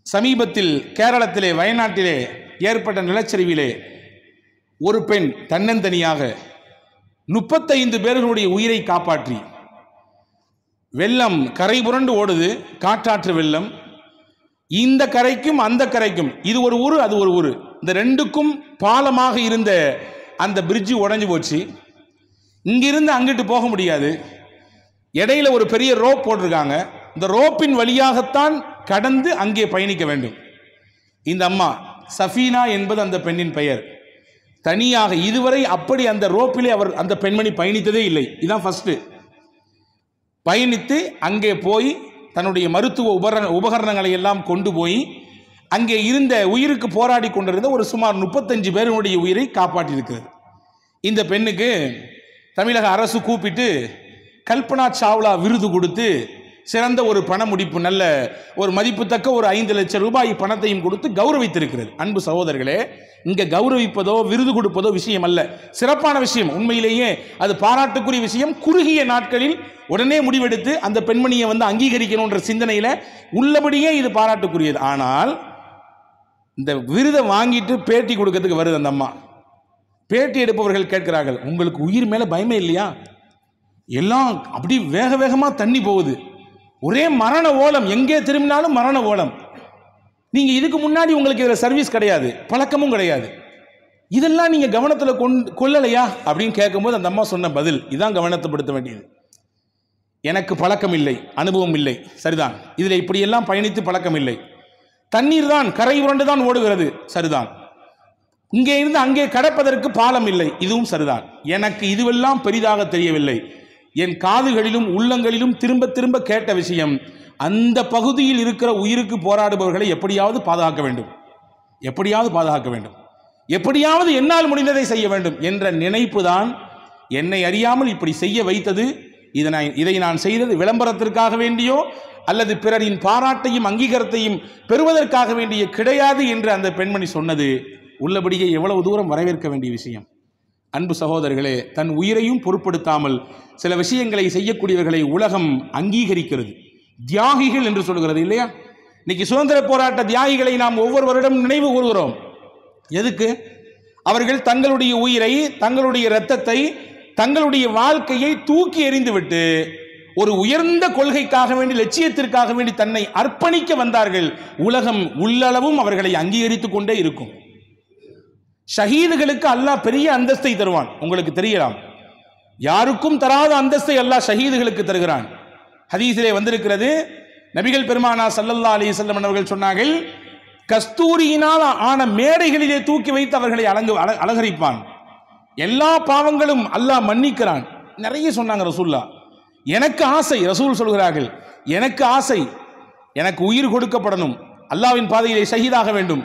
சமீபத்தில் கேரளத்திலே வயநாட்டிலே ஏற்பட்ட நிலச்சரிவிலே ஒரு பெண் தன்னந்தனியாக 35 பேர்களுடைய உயிரை காப்பாற்றி, வெள்ளம் கரை புரண்டு ஓடுது, காற்றாற்று வெள்ளம், இந்த கரைக்கும் அந்த கரைக்கும், இது ஒரு ஊர் அது ஒரு ஊர், இந்த ரெண்டுக்கும் பாலமாக இருந்த அந்த பிரிட்ஜு உடைஞ்சு போச்சு. இங்கிருந்து அங்கிட்டு போக முடியாது. இடையில ஒரு பெரிய ரோப் போட்டிருக்காங்க. இந்த ரோப்பின் வழியாகத்தான் கடந்து அங்கே பயணிக்க வேண்டும். இந்த அம்மா சஃபீனா என்பது அந்த பெண்ணின் பெயர். தனியாக இதுவரை அப்படி அந்த ரோப்பிலே அந்த பெண்மணி பயணித்ததே இல்லை. இதுதான் ஃபர்ஸ்ட். பயணித்து அங்கே போய் தன்னுடைய மருத்துவ உபகரணங்களை எல்லாம் கொண்டு போய் அங்கே இருந்த உயிருக்கு போராடி கொண்டிருந்த ஒரு சுமார் 35 பேருடைய உயிரை காப்பாற்றியிருக்கிறது. இந்த பெண்ணுக்கு தமிழக அரசு கூப்பிட்டு கல்பனா சாவ்லா விருது கொடுத்து சிறந்த ஒரு பண முடிப்பு, நல்ல ஒரு மதிப்புத்தக்க ஒரு 5 லட்சம் ரூபாய் பணத்தையும் கொடுத்து கௌரவித்திருக்கிறது. அன்பு சகோதரர்களே, இங்கே கௌரவிப்பதோ விருது கொடுப்பதோ விஷயம் அல்ல, சிறப்பான விஷயம், உண்மையிலேயே அது பாராட்டுக்குரிய விஷயம். குறுகிய நாட்களில் உடனே முடிவெடுத்து அந்த பெண்மணியை அங்கீகரிக்கணுன்ற சிந்தனையில் உள்ளபடியே இது பாராட்டுக்குரியது. ஆனால் இந்த விருதை வாங்கிட்டு பேட்டி கொடுக்கறதுக்கு வருது அந்த அம்மா. பேட்டி எடுப்பவர்கள் கேட்கிறார்கள், உங்களுக்கு உயிர் மேலே பயமே இல்லையா? எல்லாம் அப்படி வேக வேகமாக தண்ணி போகுது, ஒரே மரண ஓலம், எங்கே திரும்பினாலும் மரண ஓலம். நீங்கள் இதுக்கு முன்னாடி உங்களுக்கு இதில் சர்வீஸ் கிடையாது, பழக்கமும் கிடையாது, இதெல்லாம் நீங்கள் கவனத்தில் கொள்ளலையா அப்படின்னு கேட்கும்போது அந்த அம்மா சொன்ன பதில் இதான் கவனத்தைப்படுத்த வேண்டியது. எனக்கு பழக்கம் இல்லை, அனுபவம் இல்லை, சரிதான். இதில் இப்படியெல்லாம் பயணித்து பழக்கம் இல்லை. தண்ணீர் தான் கரை உரண்டு தான் ஓடுகிறது, சரிதான். இங்கே இருந்து அங்கே கடப்பதற்கு பாலம் இல்லை, இதுவும் சரிதான். எனக்கு இதுவெல்லாம் பெரிதாக தெரியவில்லை. என் காதுகளிலும் உள்ளங்களிலும் திரும்ப திரும்ப கேட்ட விஷயம், அந்த பகுதியில் இருக்கிற உயிருக்கு போராடுபவர்களை எப்படியாவது பாதுகாக்க வேண்டும், எப்படியாவது பாதுகாக்க வேண்டும், எப்படியாவது என்னால் முடிந்ததை செய்ய வேண்டும் என்ற நினைப்பு தான் என்னை அறியாமல் இப்படி செய்ய வைத்தது. இதை நான் செய்தது விளம்பரத்திற்காக வேண்டியோ அல்லது பிறரின் பாராட்டையும் அங்கீகாரத்தையும் பெறுவதற்காக வேண்டிய கிடையாது என்று அந்த பெண்மணி சொன்னது உள்ளபடியே எவ்வளவு தூரம் வரவேற்க வேண்டிய விஷயம். அன்பு சகோதரர்களே, தன் உயிரையும் பொருட்படுத்தாமல் சில விஷயங்களை செய்யக்கூடியவர்களை உலகம் அங்கீகரிக்கிறது. தியாகிகள் என்று சொல்கிறது இல்லையா? இன்னைக்கு சுதந்திர போராட்ட தியாகிகளை நாம் ஒவ்வொரு வருடம் நினைவு கூறுகிறோம். எதுக்கு? அவர்கள் தங்களுடைய உயிரை, தங்களுடைய இரத்தத்தை, தங்களுடைய வாழ்க்கையை தூக்கி எறிந்துவிட்டு ஒரு உயர்ந்த கொள்கைக்காக வேண்டி, லட்சியத்திற்காக வேண்டி தன்னை அர்ப்பணிக்க வந்தார்கள். உலகம் உள்ளளவும் அவர்களை அங்கீகரித்துக் கொண்டே இருக்கும். ஷஹீதுகளுக்கு அல்லாஹ் பெரிய அந்தஸ்தை தருவான். உங்களுக்கு தெரியலாம், யாருக்கும் தராத அந்தஸ்தை அல்லாஹ் ஷஹீதுகளுக்கு தருகிறான். ஹதீஸிலே வந்திருக்கிறது, நபிகள் பெருமானா ஸல்லல்லாஹு அலைஹி வஸல்லம் அவர்கள் சொன்னார்கள், கஸ்தூரியினால் ஆன மேடைகளிலே தூக்கி வைத்து அவர்களை அலங்கரிப்பான். எல்லா பாவங்களும் அல்லாஹ் மன்னிக்கிறான். நிறைய சொன்னாங்க ரசூலுல்லாஹ். எனக்கு ஆசை, ரசூல் சொல்கிறார்கள், எனக்கு ஆசை, எனக்கு உயிர் கொடுக்கப்படணும், அல்லாஹ்வின் பாதையிலே ஷஹீதாக வேண்டும்,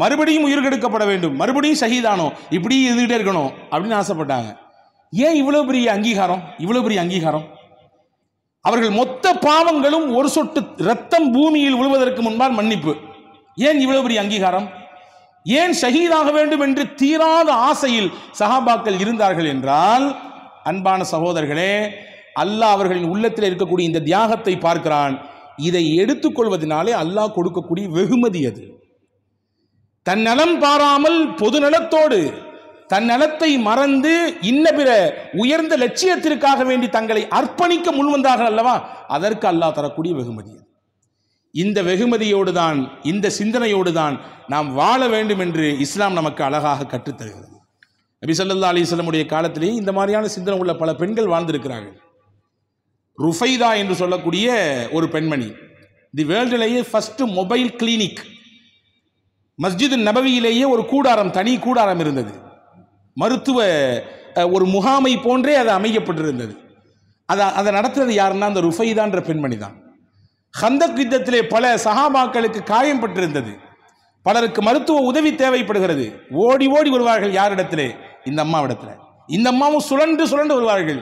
மறுபடியும் உயிர் கொடுக்கப்பட வேண்டும், மறுபடியும் ஷஹீதானோ, இப்படி இருந்துகிட்டே இருக்கணும் அப்படின்னு ஆசைப்பட்டாங்க. ஏன் இவ்வளவு பெரிய அங்கீகாரம்? இவ்வளவு பெரிய அங்கீகாரம். அவர்கள் மொத்த பாவங்களும் ஒரு சொட்டு ரத்தம் பூமியில் விழுவதற்கு முன்பால் மன்னிப்பு. ஏன் இவ்வளவு பெரிய அங்கீகாரம்? ஏன் ஷஹீதாக வேண்டும் என்று தீராத ஆசையில் சஹாபாக்கள் இருந்தார்கள் என்றால், அன்பான சகோதரர்களே, அல்லாஹ் அவர்களின் உள்ளத்தில் இருக்கக்கூடிய இந்த தியாகத்தை பார்க்கிறான். இதை எடுத்துக்கொள்வதனாலே அல்லாஹ் கொடுக்கக்கூடிய வெகுமதி அது. தன் நலம் பாராமல் பொது நலத்தோடு தன் நலத்தை மறந்து இன்ன பிற உயர்ந்த லட்சியத்திற்காக வேண்டி தங்களை அர்ப்பணிக்க முன்வந்தார்கள் அல்லவா, அதற்கு அல்லாஹ் தரக்கூடிய வெகுமதி. இந்த வெகுமதியோடு தான், இந்த சிந்தனையோடு தான் நாம் வாழ வேண்டும் என்று இஸ்லாம் நமக்கு அழகாக கற்றுத்தருகிறது. நபி ஸல்லல்லாஹு அலைஹி வஸல்லம் உடைய காலத்திலேயே இந்த மாதிரியான சிந்தனை உள்ள பல பெண்கள் வாழ்ந்திருக்கிறார்கள். ருஃபைதா என்று சொல்லக்கூடிய ஒரு பெண்மணி, தி வேர்ல்டிலேயே ஃபர்ஸ்ட் மொபைல் கிளினிக், மஸ்ஜித் நபவியிலேயே ஒரு கூடாரம், தனி கூடாரம் இருந்தது. மருத்துவ ஒரு முகாமை போன்றே அது அமைக்கப்பட்டிருந்தது. அதை நடத்துறது யாருன்னா அந்த ருஃபைதான்ற பெண்மணி தான். ஹந்தக் யுத்தத்திலே பல சஹாபாக்களுக்கு காயம் பட்டிருந்தது. பலருக்கு மருத்துவ உதவி தேவைப்படுகிறது. ஓடி ஓடி வருவார்கள் யாரிடத்திலே? இந்த அம்மாவிடத்தில். இந்த அம்மாவும் சுழன்று சுழன்று வருவார்கள்.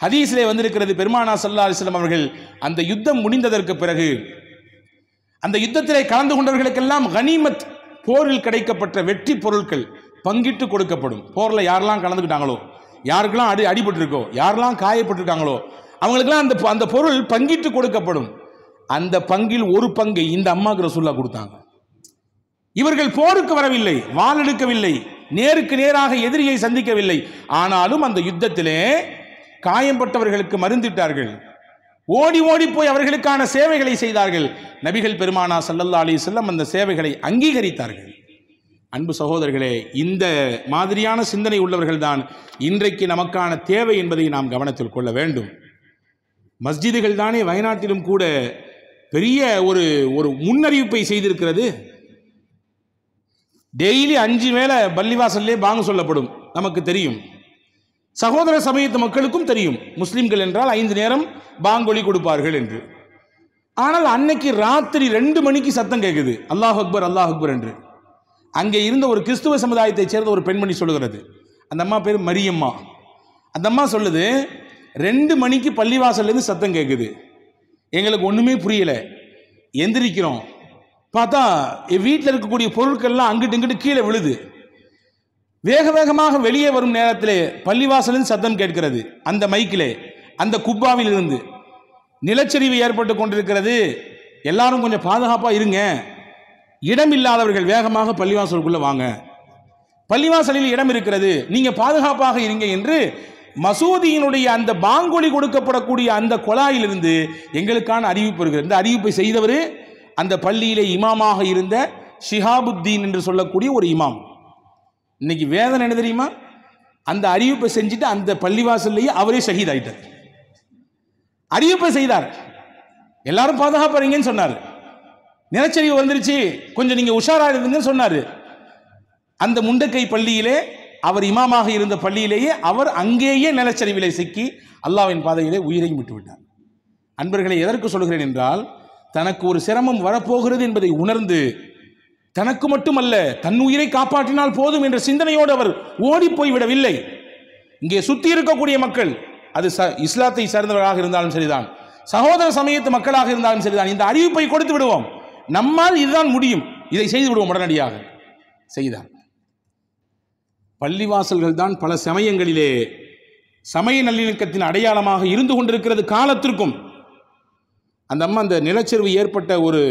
ஹதீஸிலே வந்திருக்கிறது, பெருமானா ஸல்லல்லாஹு அலைஹி வஸல்லம் அவர்கள் அந்த யுத்தம் முடிந்ததற்கு பிறகு அந்த யுத்தத்திலே கலந்து கொண்டவர்களுக்கெல்லாம் கனிமத், போரில் கிடைக்கப்பட்ட வெற்றி பொருட்கள் பங்கிட்டு கொடுக்கப்படும். போரில் யாரெல்லாம் கலந்துக்கிட்டாங்களோ, யாருக்கெல்லாம் அடிபட்டிருக்கோ, யாரெல்லாம் காயப்பட்டிருக்காங்களோ அவங்களுக்கெல்லாம் அந்த பொருள் பங்கிட்டு கொடுக்கப்படும். அந்த பங்கில் ஒரு பங்கை இந்த அம்மாவுக்கு ரசூலுல்லாஹ் கொடுத்தாங்க. இவர்கள் போருக்கு வரவில்லை, வாள் எடுக்கவில்லை, நேருக்கு நேராக எதிரியை சந்திக்கவில்லை. ஆனாலும் அந்த யுத்தத்திலே காயம்பட்டவர்களுக்கு மருந்திட்டார்கள். ஓடி ஓடி போய் அவர்களுக்கான சேவைகளை செய்தார்கள். நபிகள் பெருமானா ஸல்லல்லாஹு அலைஹி வஸல்லம் அந்த சேவைகளை அங்கீகரித்தார்கள். அன்பு சகோதரர்களே, இந்த மாதிரியான சிந்தனை உள்ளவர்கள் தான் இன்றைக்கு நமக்கான தேவை என்பதை நாம் கவனத்தில் கொள்ள வேண்டும். மஸ்ஜிதுகள் தானே வயநாட்டிலும் கூட பெரிய ஒரு முன்னறிவிப்பை செய்திருக்கிறது. டெய்லி 5 வேளை பள்ளிவாசல்லே பாங்கு சொல்லப்படும். நமக்கு தெரியும், சகோதர சமயத்து மக்களுக்கும் தெரியும், முஸ்லிம்கள் என்றால் 5 நேரம் பாங்கொலி கொடுப்பார்கள் என்று. ஆனால் அன்னைக்கு ராத்திரி 2 மணிக்கு சத்தம் கேட்குது, அல்லாஹ் அக்பர் அல்லாஹ் அக்பர் என்று. அங்கே இருந்த ஒரு கிறிஸ்துவ சமுதாயத்தைச் சேர்ந்த ஒரு பெண்மணி சொல்லுகிறது. அந்த அம்மா பேர் மரியம்மா. அந்த அம்மா சொல்லுது, 2 மணிக்கு பள்ளிவாசல்லேருந்து சத்தம் கேட்குது, எங்களுக்கு ஒன்றுமே புரியலை. எந்திரிக்கிறோம், பார்த்தா வீட்டில் இருக்கக்கூடிய பொருட்கள்லாம் அங்கிட்டு இங்கிட்டு கீழே விழுது. வேக வேகமாக வெளியே வரும் நேரத்திலே பள்ளிவாசலிருந்து சத்தம் கேட்கிறது. அந்த மைக்கிலே, அந்த குப்பாவில் இருந்து நிலச்சரிவு ஏற்பட்டு கொண்டிருக்கிறது, எல்லாரும் கொஞ்சம் பாதுகாப்பாக இருங்க, இடம் இல்லாதவர்கள் வேகமாக பள்ளிவாசலுக்குள்ளே வாங்க, பள்ளிவாசலில் இடம் இருக்கிறது, நீங்கள் பாதுகாப்பாக இருங்க என்று மசூதியினுடைய அந்த பாங்கொலி கொடுக்கப்படக்கூடிய அந்த குழாயிலிருந்து எங்களுக்கான அறிவிப்பு இருக்கிறது. இந்த அறிவிப்பை செய்தவர் அந்த பள்ளியிலே இமாமாக இருந்த ஷிஹாபுத்தீன் என்று சொல்லக்கூடிய ஒரு இமாம். இன்னைக்கு வேதனை என்ன தெரியுமா? அந்த அறிவிப்பை செஞ்சுட்டு அந்த பள்ளிவாசல்லையே அவரே ஷஹீத் ஆயிட்டார். அறிவிப்பை செய்தார், எல்லாரும் பாதுகாப்புறீங்கன்னு சொன்னார். நிலச்சரிவு வந்துருச்சு, கொஞ்சம் நீங்க உஷாரா இருந்தீங்கன்னு சொன்னார். அந்த முண்டக்கை பள்ளியிலே, அவர் இமாமாக இருந்த பள்ளியிலேயே அவர் அங்கேயே நிலச்சரிவிலே சிக்கி அல்லாஹ்வின் பாதையிலே உயிரையும் விட்டுவிட்டார். அன்பர்களை எதற்கு சொல்கிறேன் என்றால், தனக்கு ஒரு சிரமம் வரப்போகிறது என்பதை உணர்ந்து, தனக்கு மட்டுமல்ல தன் உயிரை காப்பாற்றினால் போதும் என்ற சிந்தனையோடு அவர் ஓடி போய்விடவில்லை. இங்கே சுற்றி இருக்கக்கூடிய மக்கள், அது இஸ்லாத்தை சேர்ந்தவர்களாக இருந்தாலும் சரிதான், சகோதர சமயத்து மக்களாக இருந்தாலும் சரிதான், இந்த அறிவிப்பை கொடுத்து விடுவோம், நம்மால் இதுதான் முடியும், இதை செய்து விடுவோம். உடனடியாக செய்தார். பள்ளிவாசல்கள் தான் பல சமயங்களிலே சமய நல்லிணக்கத்தின் அடையாளமாக இருந்து கொண்டிருக்கிறது காலத்திற்கும். அந்த அம்மா அந்த நிலச்சரிவு ஏற்பட்ட ஒரு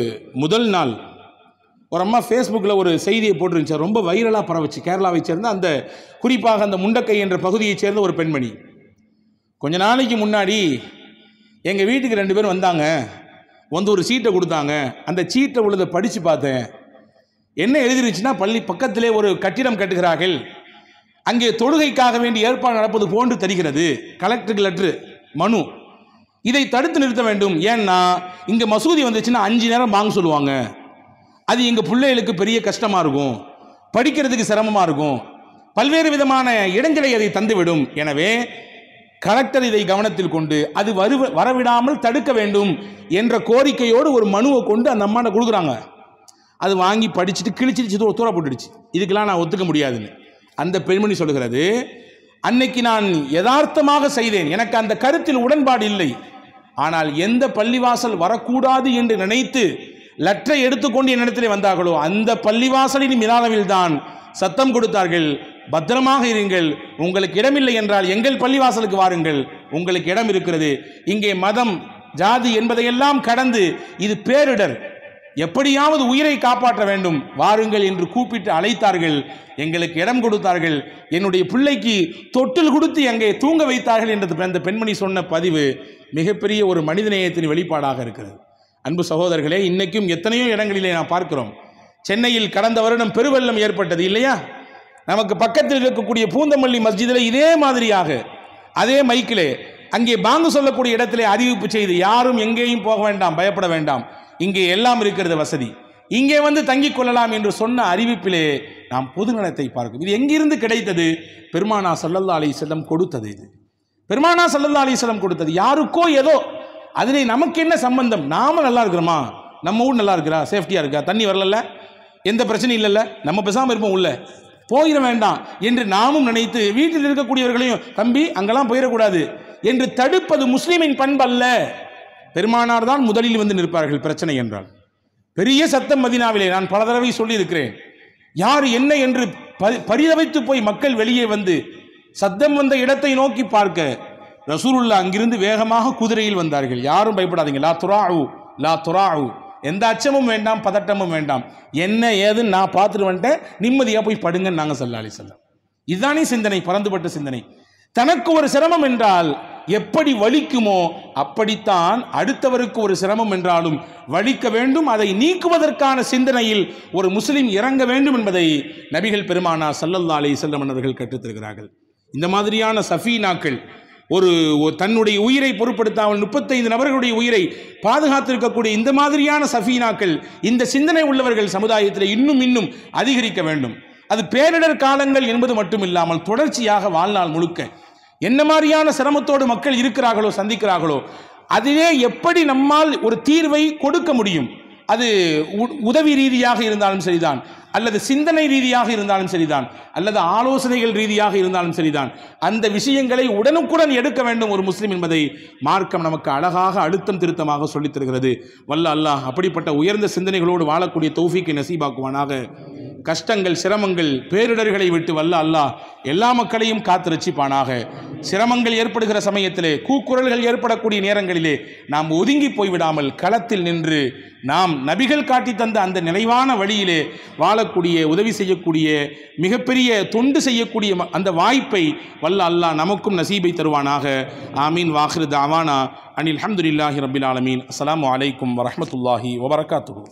முதல் நாள் ஒரு அம்மா ஃபேஸ்புக்கில் ஒரு செய்தியை போட்டுருந்துச்சு, ரொம்ப வைரலாக பரவச்சு. கேரளாவை சேர்ந்த அந்த குறிப்பாக அந்த முண்டக்கை என்ற பகுதியைச் சேர்ந்த ஒரு பெண்மணி, கொஞ்ச நாளைக்கு முன்னாடி எங்கள் வீட்டுக்கு 2 பேர் வந்தாங்க, வந்து ஒரு சீட்டை கொடுத்தாங்க, அந்த சீட்டை உள்ளதை படித்து பார்த்தேன். என்ன எழுதிருச்சுன்னா, பள்ளி பக்கத்திலே ஒரு கட்டிடம் கட்டுகிறார்கள், அங்கே தொழுகைக்காக வேண்டி ஏற்பாடு நடப்பது போன்று தெரிகிறது, கலெக்டருக்கு லெட்ரு மனு, இதை தடுத்து நிறுத்த வேண்டும். ஏன்னா இங்கே மசூதி வந்துச்சுன்னா 5 நேரம் பாங்கு சொல்லுவாங்க, அது எங்கள் பிள்ளைகளுக்கு பெரிய கஷ்டமாக இருக்கும், படிக்கிறதுக்கு சிரமமாக இருக்கும், பல்வேறு விதமான இடைஞ்சலை அதை தந்துவிடும். எனவே கலெக்டர் இதை கவனத்தில் கொண்டு அது வரவிடாமல் தடுக்க வேண்டும் என்ற கோரிக்கையோடு ஒரு மனுவை கொண்டு அந்த அம்மாட்ட கொடுக்குறாங்க. அது வாங்கி படிச்சுட்டு கிழிச்சிடுச்சு, தூர போட்டுடுச்சு. இதுக்கெல்லாம் நான் ஒத்துக்க முடியாதுன்னு அந்த பெண்மணி சொல்லுகிறது. அன்னைக்கு நான் யதார்த்தமாக செய்தேன், எனக்கு அந்த கருத்தில் உடன்பாடு இல்லை. ஆனால் எந்த பள்ளிவாசல் வரக்கூடாது என்று நினைத்து லெட்டரை எடுத்துக்கொண்டு என்னிடத்திலே வந்தார்களோ அந்த பள்ளிவாசலின் மினாலவில் தான் சத்தம் கொடுத்தார்கள், பத்திரமாக இருங்கள், உங்களுக்கு இடமில்லை என்றால் எங்கள் பள்ளிவாசலுக்கு வாருங்கள், உங்களுக்கு இடம் இருக்கிறது. இங்கே மதம் ஜாதி என்பதையெல்லாம் கடந்து இது பேரிடர், எப்படியாவது உயிரை காப்பாற்ற வேண்டும், வாருங்கள் என்று கூப்பிட்டு அழைத்தார்கள். எங்களுக்கு இடம் கொடுத்தார்கள், என்னுடைய பிள்ளைக்கு தொட்டில் கொடுத்து அங்கே தூங்க வைத்தார்கள் என்று அந்த பெண்மணி சொன்ன பதிவு மிகப்பெரிய ஒரு மனிதநேயத்தின் வெளிப்பாடாக இருக்கிறது. அன்பு சகோதரர்களே, இன்னைக்கும் எத்தனையோ இடங்களிலே நாம் பார்க்கிறோம். சென்னையில் கடந்த வருடம் பெருவெள்ளம் ஏற்பட்டது இல்லையா? நமக்கு பக்கத்தில் இருக்கக்கூடிய பூந்தமல்லி மஸ்ஜிதில் இதே மாதிரியாக அதே மைக்கிலே அங்கே பாங்கு சொல்லக்கூடிய இடத்திலே அறிவிப்பு செய்து, யாரும் எங்கேயும் போக வேண்டாம், பயப்பட வேண்டாம், இங்கே எல்லாம் இருக்கிறது வசதி, இங்கே வந்து தங்கிக் கொள்ளலாம் என்று சொன்ன அறிவிப்பிலே நாம் பொதுநலத்தை பார்க்கிறோம். இது எங்கிருந்து கிடைத்தது? பெருமானா ஸல்லல்லாஹு அலைஹி வஸல்லம் கொடுத்தது. இது பெருமானா ஸல்லல்லாஹு அலைஹி வஸல்லம் கொடுத்தது. யாருக்கோ ஏதோ அதிலே நமக்கு என்ன சம்பந்தம்? நாம நல்லா இருக்கிறோமா, நம்ம ஊர் நல்லா இருக்கிறா, சேஃப்டியா இருக்கா, தண்ணி வரல, எந்த பிரச்சனையும் இல்லைல்ல, நம்ம பேசாமல் இருப்போம், உள்ள போயிட வேண்டாம் என்று நாமும் நினைத்து வீட்டில் இருக்கக்கூடியவர்களையும், தம்பி அங்கெல்லாம் போயிடக்கூடாது, என்று தடுப்பது முஸ்லிமின் பண்பல்ல. பெருமானார் தான் முதலில் வந்து நிற்பார்கள் பிரச்சனை என்றால். பெரிய சத்தம் மதீனாவிலே, நான் பல தடவை சொல்லியிருக்கிறேன். யார் என்ன என்று பரிதவித்து போய் மக்கள் வெளியே வந்து சத்தம் வந்த இடத்தை நோக்கி பார்க்க ரசூலுல்லாஹ் அங்கிருந்து வேகமாக குதிரையில் வந்தார்கள். யாரும் பயப்படாதீங்க, லா துராஉ லா துராஉ, எந்த அச்சமும் வேண்டாம், பதட்டமும் வேண்டாம், என்ன ஏதுன்னு நான் பார்த்துட்டு வந்துட்டேன், நிம்மதியாக போய் படுங்கன்னு நாங்கள் ஸல்லல்லாஹு அலைஹி வஸல்லம். இதுதானே சிந்தனை, பறந்துபட்ட சிந்தனை. தனக்கு ஒரு சிரமம் என்றால் எப்படி வலிக்குமோ அப்படித்தான் அடுத்தவருக்கு ஒரு சிரமம் என்றாலும் வலிக்க வேண்டும். அதை நீக்குவதற்கான சிந்தனையில் ஒரு முஸ்லிம் இறங்க வேண்டும் என்பதை நபிகள் பெருமானார் ஸல்லல்லாஹு அலைஹி வஸல்லம் அவர்கள் கற்றுத்தருகிறார்கள். இந்த மாதிரியான சஃபீனாக்கள் ஒரு தன்னுடைய உயிரை பொருட்படுத்தாமல் 35 நபர்களுடைய உயிரை பாதுகாத்திருக்கக்கூடிய இந்த மாதிரியான சஃபீனாக்கள், இந்த சிந்தனை உள்ளவர்கள் சமுதாயத்தில் இன்னும் இன்னும் அதிகரிக்க வேண்டும். அது பேரிடர் காலங்கள் என்பது மட்டும் இல்லாமல் தொடர்ச்சியாக வாழ்நாள் முழுக்க என்ன மாதிரியான சிரமத்தோடு மக்கள் இருக்கிறார்களோ, சந்திக்கிறார்களோ, அதிலே எப்படி நம்மால் ஒரு தீர்வை கொடுக்க முடியும், அது உதவி ரீதியாக இருந்தாலும் சரிதான், அல்லது சிந்தனை ரீதியாக இருந்தாலும் சரிதான், அல்லது ஆலோசனைகள் ரீதியாக இருந்தாலும் சரிதான், அந்த விஷயங்களை உடனுக்குடன் எடுக்க வேண்டும் ஒரு முஸ்லிம் என்பதை மார்க்கம் நமக்கு அழகாக அழுத்தம் திருத்தமாக சொல்லித் தருகிறது. வல்ல அல்லாஹ் அப்படிப்பட்ட உயர்ந்த சிந்தனைகளோடு வாழக்கூடிய தௌஃபீக்கை நசீபாக்குவானாக. கஷ்டங்கள், சிரமங்கள், பேரிடர்களை விட்டு வல்ல அல்லாஹ் எல்லா மக்களையும் காத்து ரட்சிப்பானாக. சிரமங்கள் ஏற்படுகிற சமயத்திலே, கூக்குரல்கள் ஏற்படக்கூடிய நேரங்களிலே நாம் ஒதுங்கி போய்விடாமல் களத்தில் நின்று நாம் நபிகள் காட்டி தந்த அந்த நிறைவான வழியிலே வாழக்கூடிய, உதவி செய்யக்கூடிய, மிகப்பெரிய தொண்டு செய்யக்கூடிய அந்த வாய்ப்பை வல்ல அல்லாஹ் நமக்கும் நசீபை தருவானாக. ஆமீன். வாஹிரு தாவானா அனில் ஹம்துலில்லாஹி ரப்பில் ஆலமீன். அஸ்ஸலாமு அலைக்கும் வரஹ்மத்துல்லாஹி வபரகாத்துஹு.